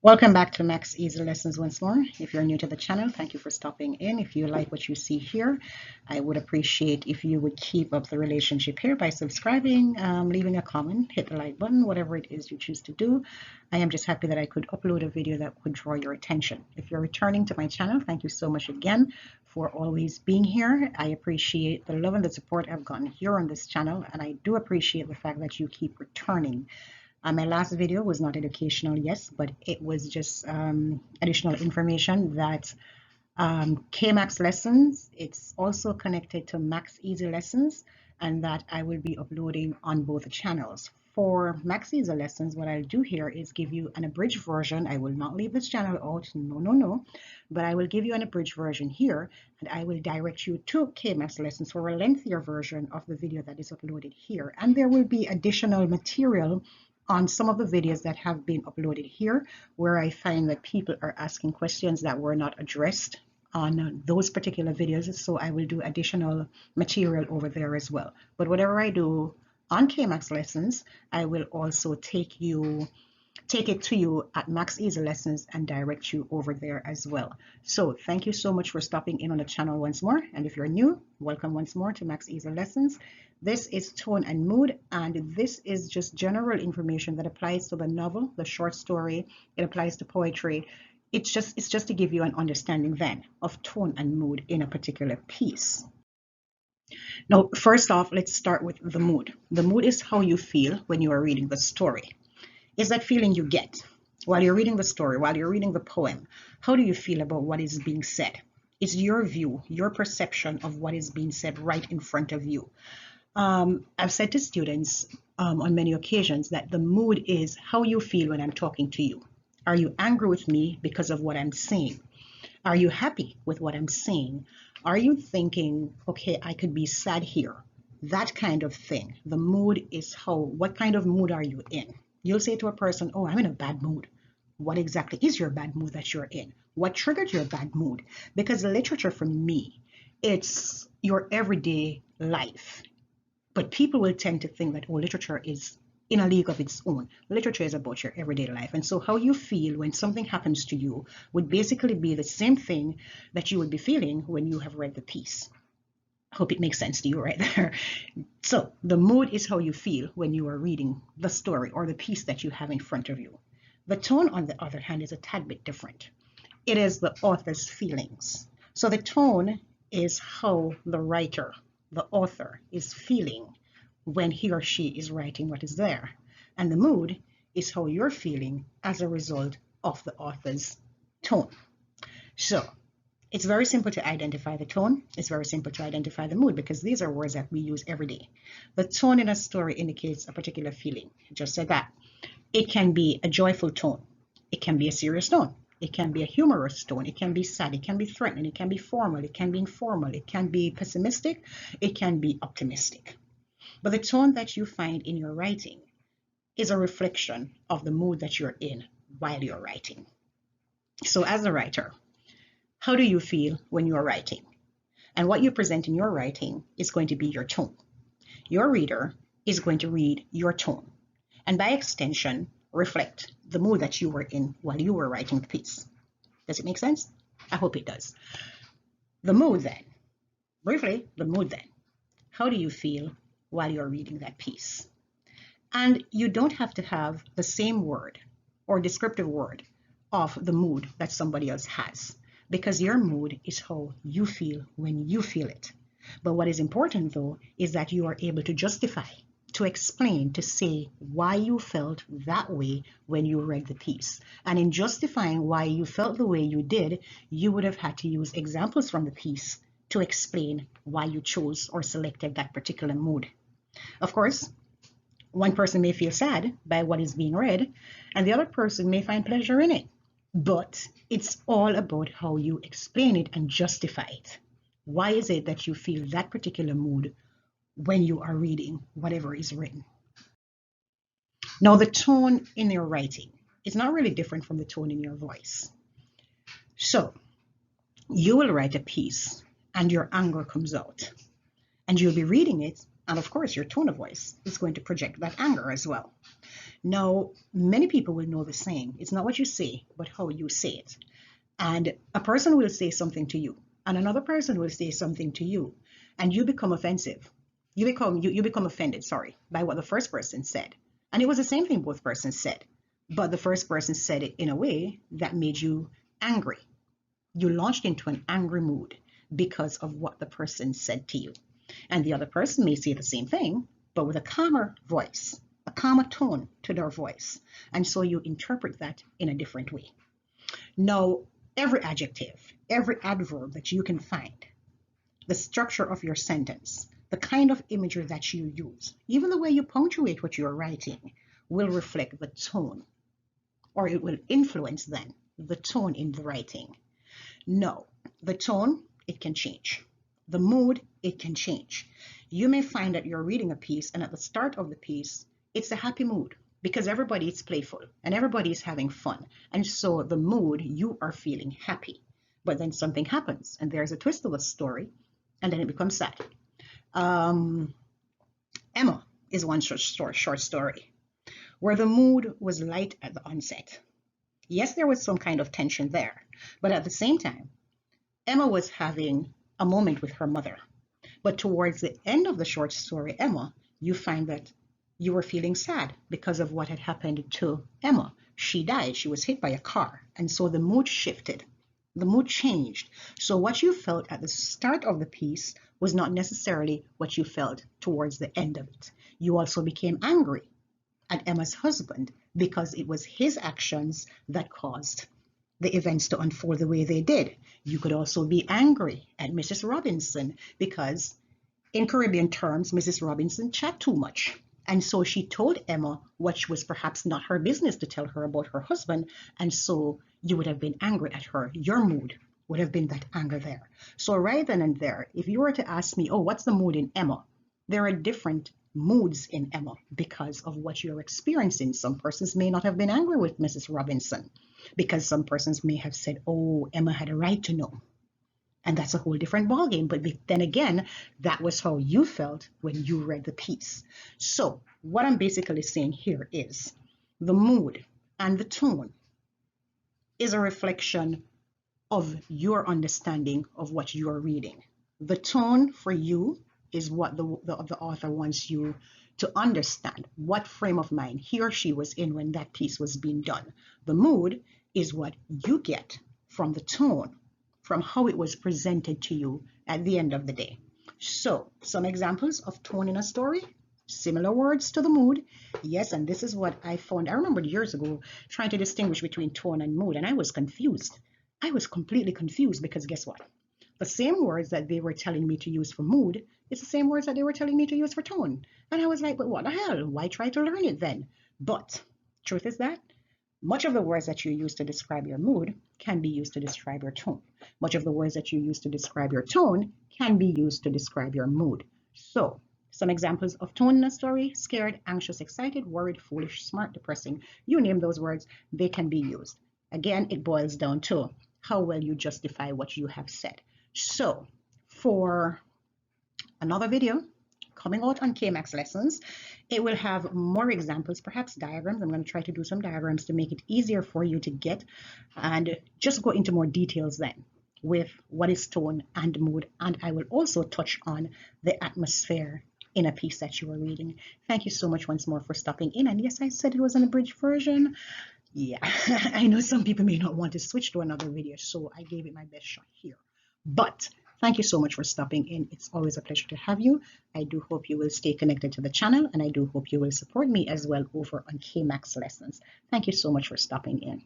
Welcome back to Max Easy Lessons once more. If you're new to the channel, thank you for stopping in. If you like what you see here, I would appreciate if you would keep up the relationship here by subscribing, leaving a comment, hit the like button, whatever it is you choose to do. I am just happy that I could upload a video that would draw your attention. If you're returning to my channel, thank you so much again for always being here. I appreciate the love and the support I've gotten here on this channel, and I do appreciate the fact that you keep returning. My last video was not educational, yes, but it was just additional information that KMax Lessons, it's also connected to Max Easy Lessons, and that I will be uploading on both channels. For Max Easy Lessons, what I'll do here is give you an abridged version. I will not leave this channel out, no, but I will give you an abridged version here, and I will direct you to KMax Lessons for a lengthier version of the video that is uploaded here. And there will be additional material on some of the videos that have been uploaded here, where I find that people are asking questions that were not addressed on those particular videos. So I will do additional material over there as well. But whatever I do on KMax Lessons, I will also take it to you at Max Easy Lessons and direct you over there as well. So thank you so much for stopping in on the channel once more. And if you're new, welcome once more to Max Easy Lessons. This is tone and mood, and this is just general information that applies to the novel, the short story. It applies to poetry. It's just to give you an understanding then of tone and mood in a particular piece. Now, first off, let's start with the mood. The mood is how you feel when you are reading the story. Is that feeling you get while you're reading the story, while you're reading the poem? How do you feel about what is being said? It's your view, your perception of what is being said right in front of you. I've said to students on many occasions that the mood is how you feel when I'm talking to you. Are you angry with me because of what I'm saying? Are you happy with what I'm saying? Are you thinking, okay, I could be sad here? That kind of thing. The mood is what kind of mood are you in? You'll say to a person, oh, I'm in a bad mood. What exactly is your bad mood that you're in? What triggered your bad mood? Because literature for me, it's your everyday life. But people will tend to think that, oh, literature is in a league of its own. Literature is about your everyday life. And so how you feel when something happens to you would basically be the same thing that you would be feeling when you have read the piece. I hope it makes sense to you right there. So the mood is how you feel when you are reading the story or the piece that you have in front of you. The tone, on the other hand, is a tad bit different. It is the author's feelings. So the tone is how the writer, the author, is feeling when he or she is writing what is there. And the mood is how you're feeling as a result of the author's tone. So it's very simple to identify the tone. It's very simple to identify the mood because these are words that we use every day. The tone in a story indicates a particular feeling. Just said that. It can be a joyful tone. It can be a serious tone. It can be a humorous tone. It can be sad. It can be threatening. It can be formal. It can be informal. It can be pessimistic. It can be optimistic. But the tone that you find in your writing is a reflection of the mood that you're in while you're writing. So as a writer, how do you feel when you are writing? And what you present in your writing is going to be your tone. Your reader is going to read your tone, and by extension, reflect the mood that you were in while you were writing the piece. Does it make sense? I hope it does. The mood then, briefly, the mood then. How do you feel while you're reading that piece? And you don't have to have the same word or descriptive word of the mood that somebody else has, because your mood is how you feel when you feel it. But what is important though is that you are able to justify, to explain, to say why you felt that way when you read the piece. And in justifying why you felt the way you did, you would have had to use examples from the piece to explain why you chose or selected that particular mood. Of course, one person may feel sad by what is being read, and the other person may find pleasure in it. But it's all about how you explain it and justify it. Why is it that you feel that particular mood when you are reading whatever is written? Now, the tone in your writing is not really different from the tone in your voice. So you will write a piece and your anger comes out, and you'll be reading it, and of course your tone of voice is going to project that anger as well. Now, many people will know the saying, it's not what you say, but how you say it. And a person will say something to you, and another person will say something to you, and you become offensive. You become offended, sorry, by what the first person said. And it was the same thing both persons said, but the first person said it in a way that made you angry. You launched into an angry mood because of what the person said to you. And the other person may say the same thing, but with a calmer voice, a calmer tone to their voice. And so you interpret that in a different way. Now, every adjective, every adverb that you can find, the structure of your sentence, the kind of imagery that you use, even the way you punctuate what you're writing, will reflect the tone, or it will influence then the tone in the writing. No, the tone, it can change. The mood, it can change. You may find that you're reading a piece, and at the start of the piece, it's a happy mood because everybody is playful and everybody is having fun. And so the mood, you are feeling happy. But then something happens, and there's a twist of the story, and then it becomes sad. Emma is one short story where the mood was light at the onset. Yes, there was some kind of tension there, but at the same time, Emma was having a moment with her mother. But towards the end of the short story, Emma, you find that you were feeling sad because of what had happened to Emma. She died, she was hit by a car, and so the mood shifted. The mood changed. So what you felt at the start of the piece was not necessarily what you felt towards the end of it. You also became angry at Emma's husband because it was his actions that caused the events to unfold the way they did. You could also be angry at Mrs. Robinson because, in Caribbean terms, Mrs. Robinson chat too much. And so she told Emma what was perhaps not her business to tell her about her husband. And so you would have been angry at her. Your mood would have been that anger there. So right then and there, if you were to ask me, oh, what's the mood in Emma? There are different moods in Emma because of what you're experiencing. Some persons may not have been angry with Mrs. Robinson because some persons may have said, oh, Emma had a right to know. And that's a whole different ballgame. But then again, that was how you felt when you read the piece. So what I'm basically saying here is the mood and the tone is a reflection of your understanding of what you're reading. The tone for you is what the author wants you to understand, what frame of mind he or she was in when that piece was being done. The mood is what you get from the tone, from how it was presented to you at the end of the day. So some examples of tone in a story, similar words to the mood. Yes, and this is what I found. I remember years ago trying to distinguish between tone and mood, and I was confused. I was completely confused because guess what? The same words that they were telling me to use for mood, it's the same words that they were telling me to use for tone. And I was like, but what the hell? Why try to learn it then? But truth is that much of the words that you use to describe your mood can be used to describe your tone. Much of the words that you use to describe your tone can be used to describe your mood. So some examples of tone in a story: scared, anxious, excited, worried, foolish, smart, depressing. You name those words, they can be used. Again, it boils down to how well you justify what you have said. So for another video coming out on KMax Lessons, it will have more examples, perhaps diagrams. I'm going to try to do some diagrams to make it easier for you to get and just go into more details then with what is tone and mood. And I will also touch on the atmosphere in a piece that you are reading. Thank you so much once more for stopping in. And yes, I said it was an abridged version. Yeah, I know some people may not want to switch to another video, so I gave it my best shot here. But thank you so much for stopping in. It's always a pleasure to have you. I do hope you will stay connected to the channel, and I do hope you will support me as well over on KMax Lessons. Thank you so much for stopping in.